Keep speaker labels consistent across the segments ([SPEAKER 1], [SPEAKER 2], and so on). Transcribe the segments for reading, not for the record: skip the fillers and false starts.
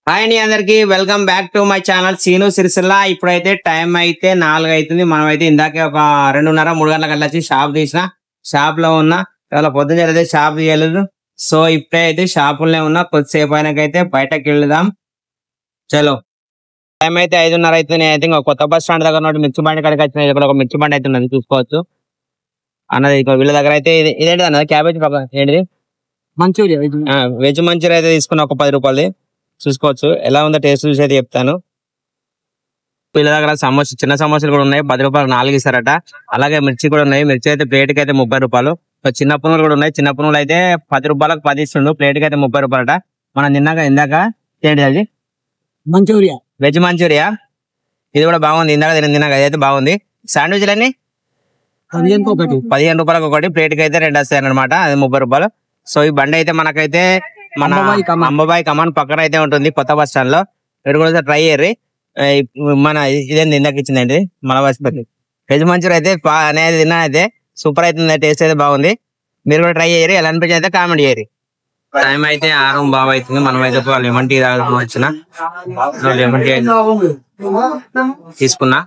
[SPEAKER 1] Hi అండి అందరికి welcome back to my channel Seenu Sircilla. ఇప్పుడైతే టైం అయితే 4 అవుతుంది. మనం అయితే ఇందాకే ఒక 2:30-3 గంటలకు వచ్చి షాప్ తీసిన. షాప్ లో ఉన్నా ఇవాళ పొద్దున్న అయితే షాప్ తీయలేదు. సో ఇప్పుడే అయితే షాపులోనే ఉన్నా. కొద్దిసేపు అయినాకైతే బయటకు వెళ్దాం. చలో టైం అయితే 5:30 అవుతుంది. అయితే ఇంకా కొత్త బస్ స్టాండ్ దగ్గర నుండి మిర్చి బండి కాడికి వచ్చిన. ఇక్కడ ఒక మిర్చి బండి అయితే ఉన్నది, చూసుకోవచ్చు అన్నది. వీళ్ళ దగ్గర అయితే ఇదేంటిది అన్నది, క్యాబేజ్ ఏంటిది,
[SPEAKER 2] మంచూరియా
[SPEAKER 1] వెజ్ మంచూరియా అయితే తీసుకున్న ఒక 10 రూపాయలది. చూసుకోవచ్చు ఎలా ఉందో, టేస్ట్ చూసి అయితే చెప్తాను. వీళ్ళ దగ్గర సమోసా, చిన్న సమోసాలు కూడా ఉన్నాయి, 10 రూపాయలు 4 ఇస్తారట. అలాగే మిర్చి కూడా ఉన్నాయి. మిర్చి అయితే ప్లేట్ కి అయితే 30 రూపాయలు. చిన్న పునుగులు కూడా ఉన్నాయి. చిన్న పునుగులు అయితే 10 రూపాయలకు 10 ఇస్తుండు. ప్లేట్ కి అయితే 30 రూపాయలట. మనం ఇందాక ఏంటి అది,
[SPEAKER 2] మంచూరియా,
[SPEAKER 1] వెజ్ మంచూరియా. ఇది కూడా బాగుంది. తిన్నాక అయితే బాగుంది. శాండ్విచ్లు అన్ని 15 రూపాయలకు ఒకటి. ప్లేట్ కి అయితే 2 వస్తాయి అనమాట. అది 30 రూపాయలు. సో ఈ బండి అయితే మనకైతే మన అంబాబాయి కమాన్ పక్కన అయితే ఉంటుంది, కొత్త బస్ స్టాండ్ లో. ఇక్కడ కూడా ట్రై చేయర్రి. మన ఇదేంది ఇందాక ఇచ్చిందండి మన బస్ వెజ్ మంచూరియా అయితే అనేది తిన్నా అయితే సూపర్ అవుతుంది. టేస్ట్ అయితే బాగుంది. మీరు కూడా ట్రై చేయరు. ఎలా అనిపించి అయితే కామెంట్ చేయరు. టైం అయితే 6 బాగా అవుతుంది. మనం అయితే లెమన్ టీ తాగుతూ వచ్చిన. లెమన్ టీ తీసుకున్నా,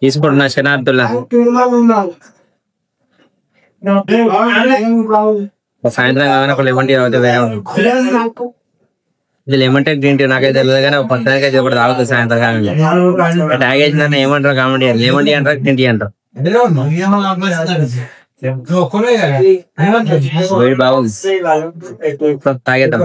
[SPEAKER 1] తీసుకుంటున్నా శనార్థుల్లా. సాయంత్రం కాగానే ఒక లెమన్ టీ తాగితే వేరే ఉంటుంది. ఇది లెమన్ టీ గ్రీన్ టీ నాకైతే తెలియదు, కానీ పత్తానికైతే ఇప్పుడు తాగుతుంది సాయంత్రం కాగానే. తాగేసిందని ఏమంటారు కామెంట్ చేయాలి. లెమన్ టీ అంటారు, గ్రీన్ టీ అంటారు. బాగుంది, తాగేద్దాం.